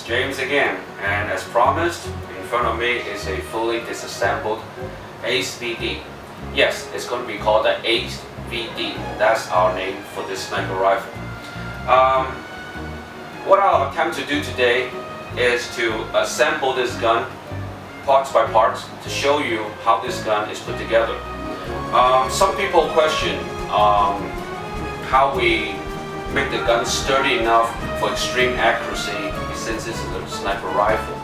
James again, and as promised, in front of me is a fully disassembled AceVD. Yes, it's going to be called the AceVD. That's our name for this sniper rifle. What I'll attempt to do today is to assemble this gun parts by parts to show you how this gun is put together. Some people question how we make the gun sturdy enough for extreme accuracy since this is a sniper rifle.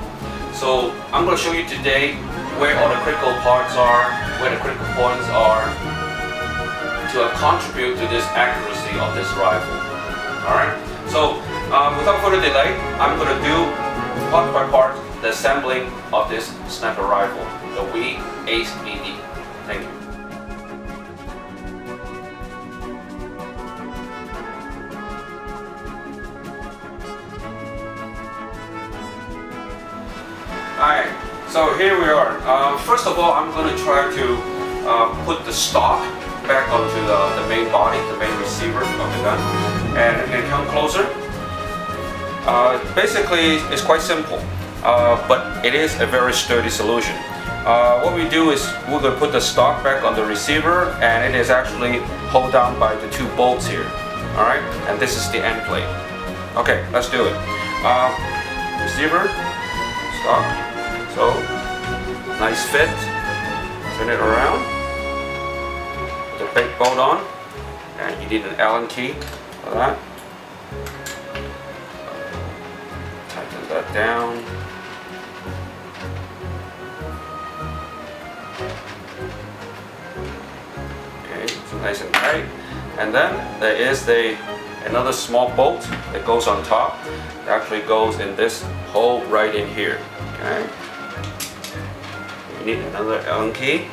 So I'm going to show you today where all the critical parts are, where the critical points are to contribute to this accuracy of this rifle. Alright, so without further delay, I'm going to do part by part the assembling of this sniper rifle, the AceVD. Thank you. Alright, so here we are. First of all, I'm going to try to put the stock back onto the main body, the main receiver of the gun. And you can come closer. Basically, it's quite simple, but it is a very sturdy solution. What we do is we're going to put the stock back on the receiver, and it is actually held down by the two bolts here. Alright, and this is the end plate. Okay, let's do it. Receiver, stock. So, nice fit. Turn it around. Put the big bolt on, and you need an Allen key for that. Tighten that down. Okay, so nice and tight. And then there is another small bolt that goes on top. It actually goes in this hole right in here. Okay. You need another Allen key.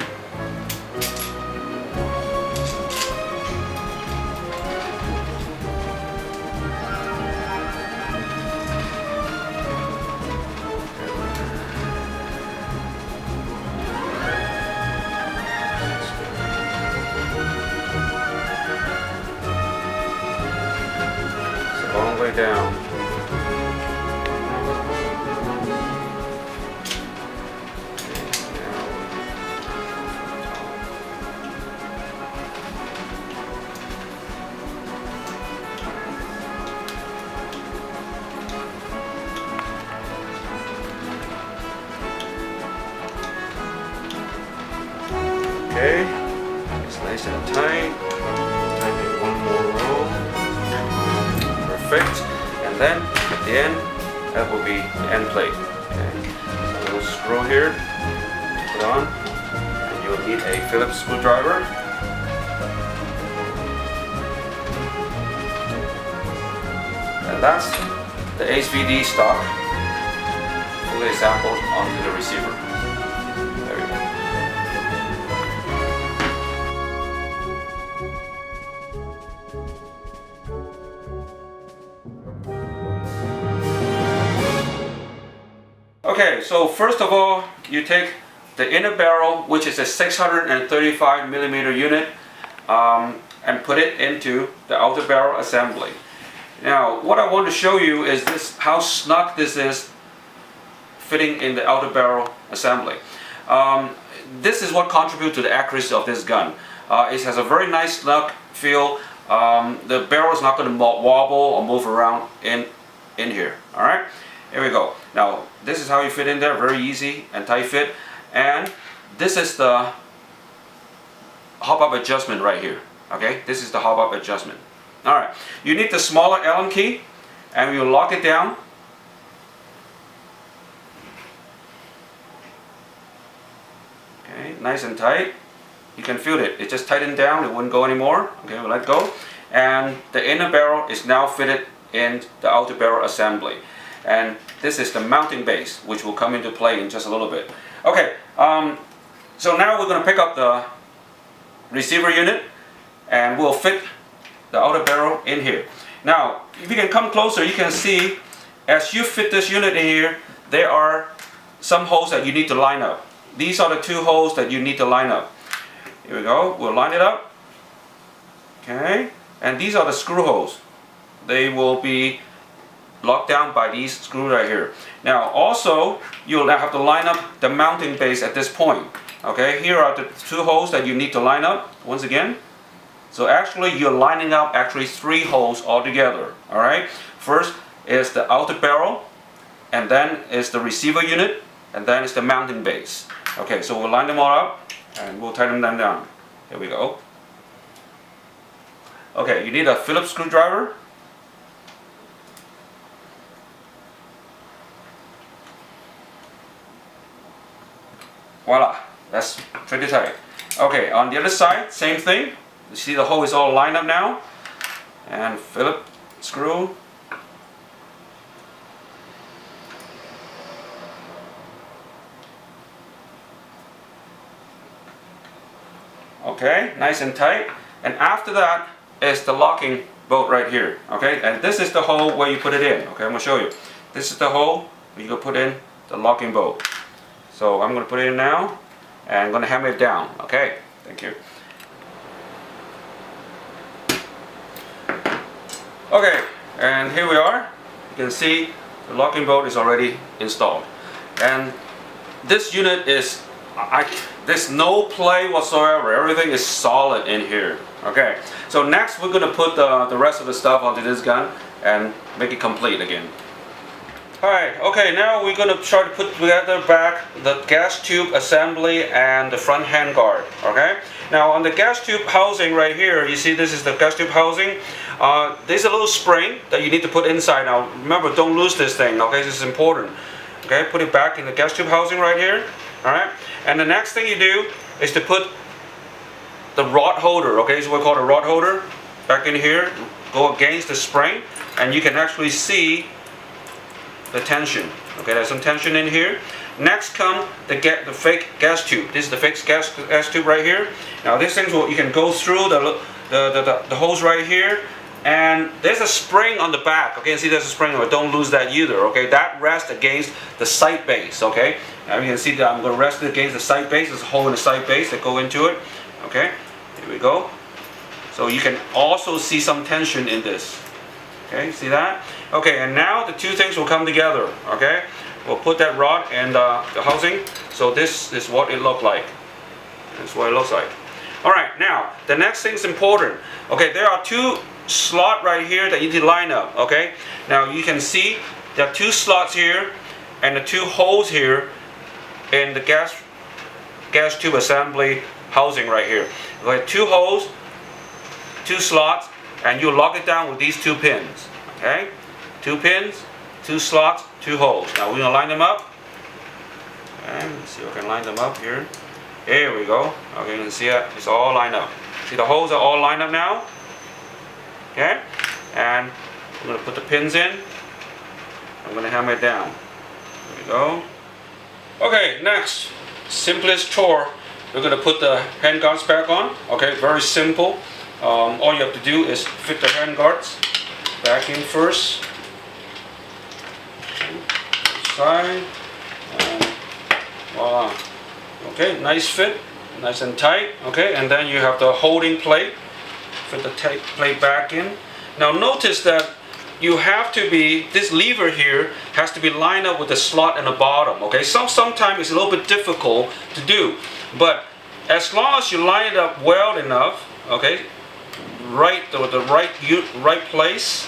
All the way down. Okay, it's nice and tight. Tighten one more row. Perfect. And then at the end, that will be the end plate. Okay, so a little screw here. Put on, and you'll need a Phillips screwdriver. And that's the AceVD stock fully assembled onto the receiver. There we go. Okay, so first of all, you take the inner barrel, which is a 635mm unit, and put it into the outer barrel assembly. Now, what I want to show you is this: how snug this is fitting in the outer barrel assembly. This is what contributes to the accuracy of this gun. It has a very nice snug feel. The barrel is not going to wobble or move around in here. All right. Here we go. Now, this is how you fit in there, very easy and tight fit. And this is the hop-up adjustment right here. Okay, this is the hop-up adjustment. All right, you need the smaller Allen key, and you lock it down. Okay, nice and tight. You can feel it. It just tightened down. It wouldn't go anymore. Okay, we'll let go. And the inner barrel is now fitted in the outer barrel assembly. And this is the mounting base, which will come into play in just a little bit. Okay, so now we're going to pick up the receiver unit, and we'll fit the outer barrel in here. Now, if you can come closer, you can see as you fit this unit in here, there are some holes that you need to line up. These are the two holes that you need to line up. Here we go. We'll line it up. Okay, and these are the screw holes. They will be locked down by these screws right here. Now also, you'll now have to line up the mounting base at this point. Okay, here are the two holes that you need to line up once again. So actually you're lining up actually 3 holes altogether. Alright, first is the outer barrel, and then is the receiver unit, and then is the mounting base. Okay, so we'll line them all up and we'll tighten them down. Here we go. Okay, you need a Phillips screwdriver. Voila, that's pretty tight. Okay, on the other side, same thing. You see the hole is all lined up now. And Phillips screw. Okay, nice and tight. And after that is the locking bolt right here. Okay, and this is the hole where you put it in. Okay, I'm going to show you. This is the hole where you can put in the locking bolt. So I'm going to put it in now, and I'm going to hammer it down. Okay, thank you. Okay, and here we are. You can see the locking bolt is already installed. And this unit is, there's no play whatsoever. Everything is solid in here. Okay, so next we're going to put the rest of the stuff onto this gun and make it complete again. Alright, okay, now we're going to try to put together back the gas tube assembly and the front handguard. Okay, now on the gas tube housing right here, you see this is the gas tube housing. There's a little spring that you need to put inside. Now remember, don't lose this thing. Okay, this is important. Okay, put it back in the gas tube housing right here. Alright, and the next thing you do is to put the rod holder, okay, so we call it a rod holder, back in here, go against the spring, and you can actually see the tension. Okay, there's some tension in here. Next come the fake gas tube. This is the fake gas tube right here. Now this thing, you can go through the holes right here, and there's a spring on the back. Okay, see there's a spring, but don't lose that either. Okay, that rests against the sight base. Okay, now you can see that I'm going to rest it against the sight base. There's a hole in the sight base that go into it. Okay, here we go. So you can also see some tension in this. Okay, see that? Okay, and now the two things will come together. Okay, we'll put that rod in the housing. So this is what it looks like. This is what it looks like. All right, now the next thing is important. Okay, there are 2 slots right here that you need to line up. Okay, now you can see there are 2 slots here and the 2 holes here in the gas tube assembly housing right here. Okay, 2 holes, 2 slots, and you lock it down with these 2 pins. Okay, 2 pins, 2 slots, 2 holes. Now we're gonna line them up. And let's see if I can line them up here. There we go. Okay, you can see it. It's all lined up. See the holes are all lined up now. Okay, and we're gonna put the pins in. I'm gonna hammer it down. There we go. Okay, next, simplest chore. We're going to put the handguards back on. Okay, very simple. All you have to do is fit the handguards back in first. Side. And voila. Okay, nice fit, nice and tight. Okay, and then you have the holding plate. Fit the plate back in. Now notice that you have to be, this lever here has to be lined up with the slot in the bottom. Okay, sometimes it's a little bit difficult to do. But as long as you line it up well enough, okay, the right place.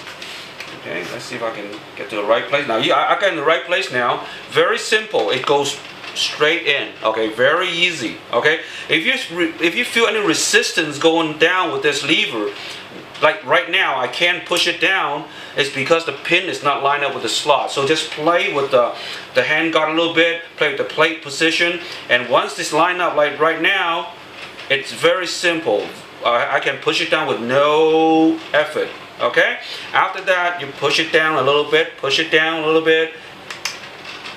Okay, let's see if I can get to the right place. Now, I got in the right place now. Very simple. It goes straight in. Okay, very easy. Okay, if you feel any resistance going down with this lever, like right now, I can't push it down. It's because the pin is not lined up with the slot. So just play with the handguard a little bit, play with the plate position, and once this line up like right now, it's very simple. I can push it down with no effort. Okay? After that, you push it down a little bit, push it down a little bit,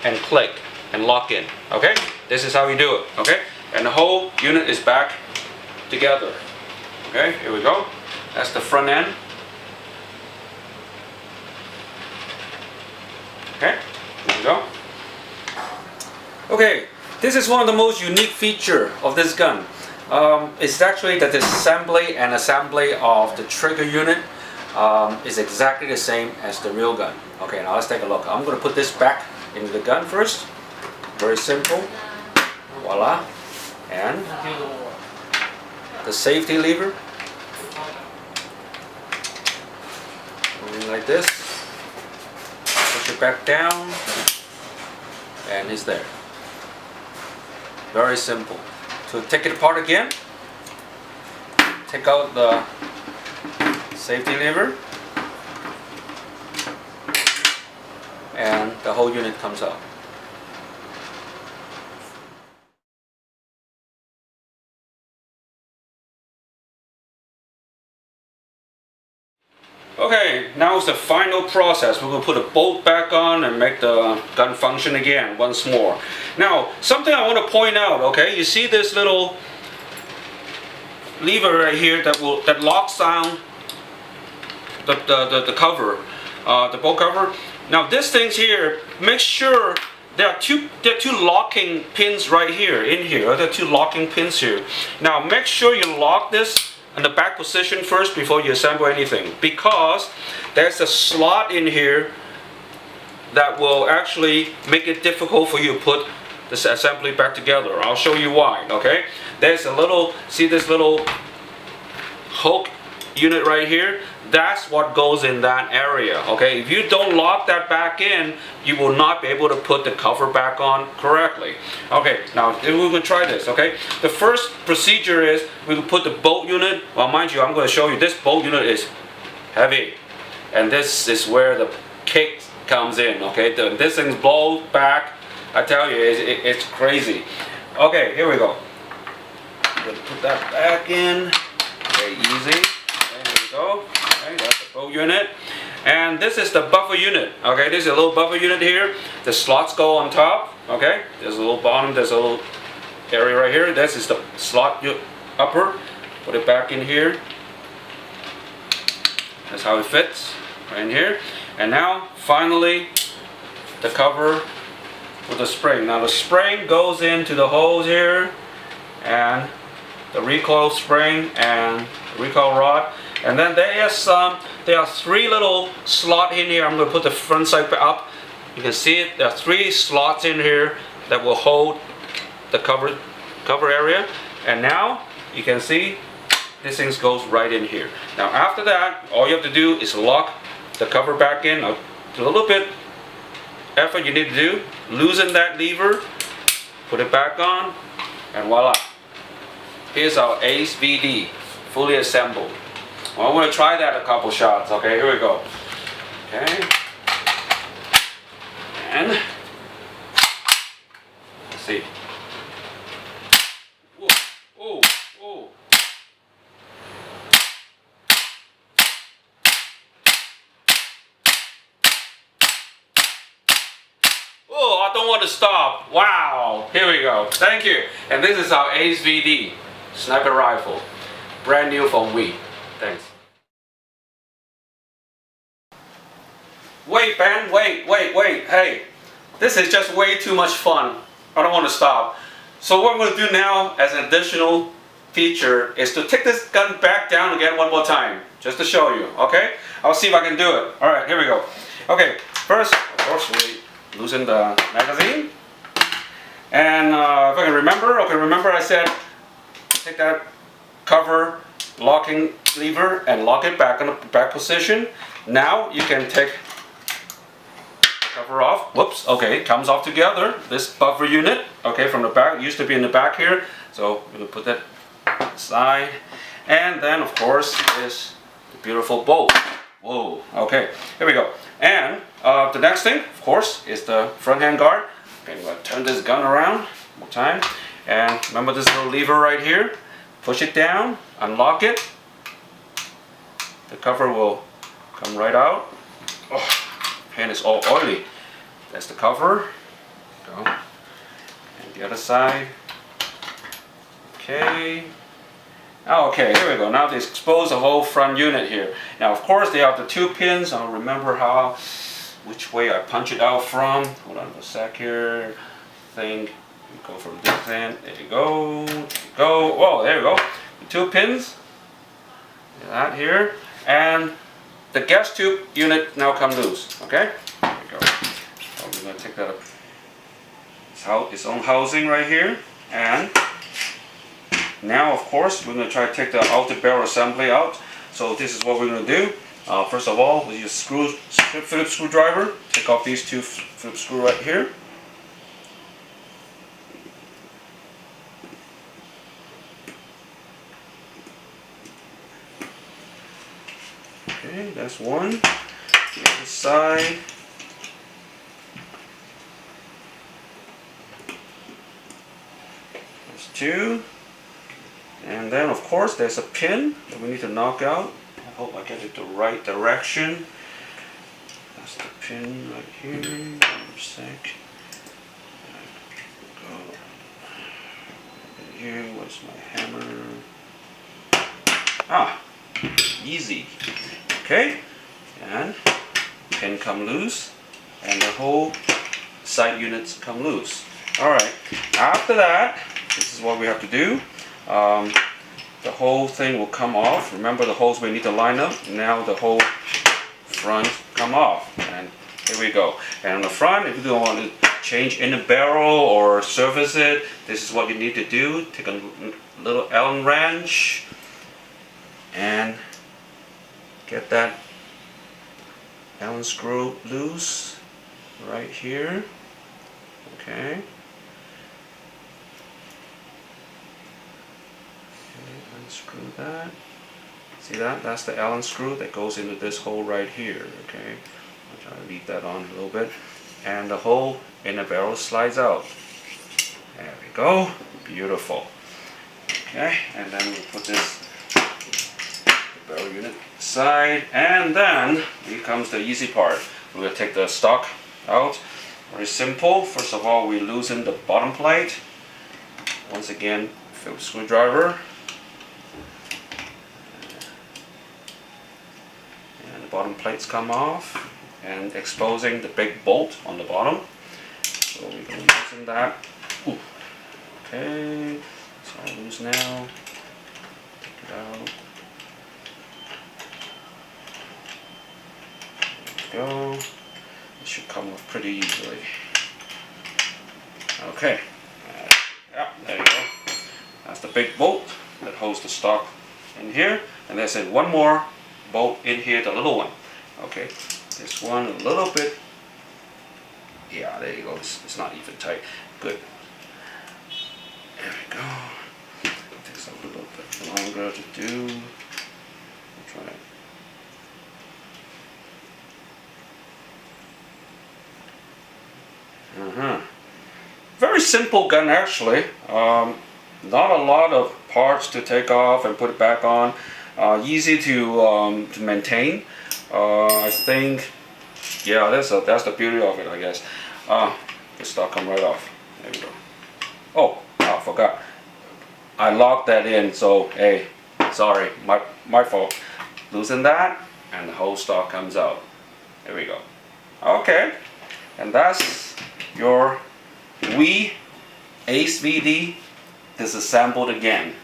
and click and lock in. Okay? This is how you do it. Okay? And the whole unit is back together. Okay? Here we go. That's the front end. Okay, there we go. Okay, this is one of the most unique features of this gun. It's actually the disassembly and assembly of the trigger unit. is exactly the same as the real gun. Okay, now let's take a look. I'm going to put this back into the gun first. Very simple. Voila. And the safety lever. Moving like this. Push it back down. And it's there. Very simple. To take it apart again, take out the safety lever and the whole unit comes out. Okay, now it's the final process. We're going to put a bolt back on and make the gun function again once more. Now, something I want to point out, okay, you see this little lever right here that locks down the cover, the bolt cover. Now this thing's here, make sure there are two locking pins right here, in here. There are two locking pins here. Now make sure you lock this in the back position first before you assemble anything, because there's a slot in here that will actually make it difficult for you to put this assembly back together. I'll show you why, okay? There's a little, see this little hook unit right here? That's what goes in that area, okay? If you don't lock that back in, you will not be able to put the cover back on correctly. Okay, now we're going to try this, okay? The first procedure is we will put the bolt unit. Well, mind you, I'm going to show you this bolt unit is heavy, and this is where the kick comes in, okay? This thing's blows back. I tell you, it's crazy. Okay, here we go. I'm going to put that back in. Very easy. Okay, here we go. Okay, that's the bolt unit. And this is the buffer unit. Okay, this is a little buffer unit here. The slots go on top. Okay, there's a little bottom, there's a little area right here. This is the slot upper. Put it back in here. That's how it fits right in here. And now, finally, the cover with the spring. Now the spring goes into the holes here, and the recoil spring and the recoil rod. And then there are three little slots in here. I'm going to put the front side up. You can see it. There are three slots in here that will hold the cover area. And now you can see this thing goes right in here. Now after that, all you have to do is lock the cover back in. Now, a little bit effort you need to do. Loosen that lever, put it back on, and voila. Here's our AceVD fully assembled. Well, I'm going to try that a couple shots. Okay, here we go. Okay. And let's see. Whoa, whoa, whoa. Oh, I don't want to stop. Wow. Here we go. Thank you. And this is our AceVD Sniper Rifle. Brand new from we. Thanks. Wait, Ben. Wait. Hey, this is just way too much fun. I don't want to stop. So what I'm going to do now as an additional feature is to take this gun back down again one more time. Just to show you. Okay? I'll see if I can do it. Alright, here we go. Okay, first, of course, we loosen the magazine. And if I can remember, I said take that cover locking lever and lock it back in the back position. Now you can take the cover off. Whoops, okay, it comes off together. This buffer unit, okay, from the back, it used to be in the back here. So we're going to put that aside. And then, of course, is the beautiful bolt. Whoa, okay, here we go. And the next thing, of course, is the front hand guard. Okay, I'm going to turn this gun around one more time. And remember this little lever right here? Push it down, unlock it. The cover will come right out. Oh, hand is all oily. That's the cover. Go. And the other side. Okay. Okay, here we go. Now they expose the whole front unit here. Now, of course, they have the two pins. I'll remember which way I punch it out from. Hold on a sec here. Thing. Go from this end. There you go. There you go. Oh, there you go. The two pins. That here. And the gas tube unit now come loose. Okay, there we go. So we're going to take that up. Its own housing right here, and now of course we're going to try to take the outer barrel assembly out. So this is what we're going to do. First of all, we use Phillips screwdriver. Take off these two Phillips screw right here. Okay, that's one. The other side. That's two. And then of course there's a pin that we need to knock out. I hope I get it the right direction. That's the pin right here. Wait a sec. Go here. Where's my hammer? Ah, easy. Okay, and pin come loose, and the whole side units come loose. All right. After that, this is what we have to do. The whole thing will come off. Remember the holes we need to line up. Now the whole front come off, and here we go. And on the front, if you don't want to change in the barrel or service it, this is what you need to do. Take a little Allen wrench and get that Allen screw loose right here. Okay. Unscrew that. See that? That's the Allen screw that goes into this hole right here. Okay. I'll try to leave that on a little bit. And the hole in the barrel slides out. There we go. Beautiful. Okay. And then we'll put this barrel unit aside. And then here comes the easy part. We're going to take the stock out. Very simple. First of all, we loosen the bottom plate. Once again, Phillips screwdriver. Bottom plates come off and exposing the big bolt on the bottom. So we can loosen that. Ooh. Okay, it's all loose now. Take it out. There we go. It should come off pretty easily. Okay. Yeah, there you go. That's the big bolt that holds the stock in here. And there's one more bolt in here, the little one. Okay, this one a little bit. Yeah, there you go. It's not even tight. Good. There we go. It takes a little bit longer to do. I'll try it. Very simple gun actually. Not a lot of parts to take off and put it back on. Easy to maintain. I think, yeah, that's the beauty of it, I guess. The stock come right off. There we go. Oh, I forgot. I locked that in, so hey, sorry, my fault. Loosen that, and the whole stock comes out. There we go. Okay, and that's your AceVD disassembled again.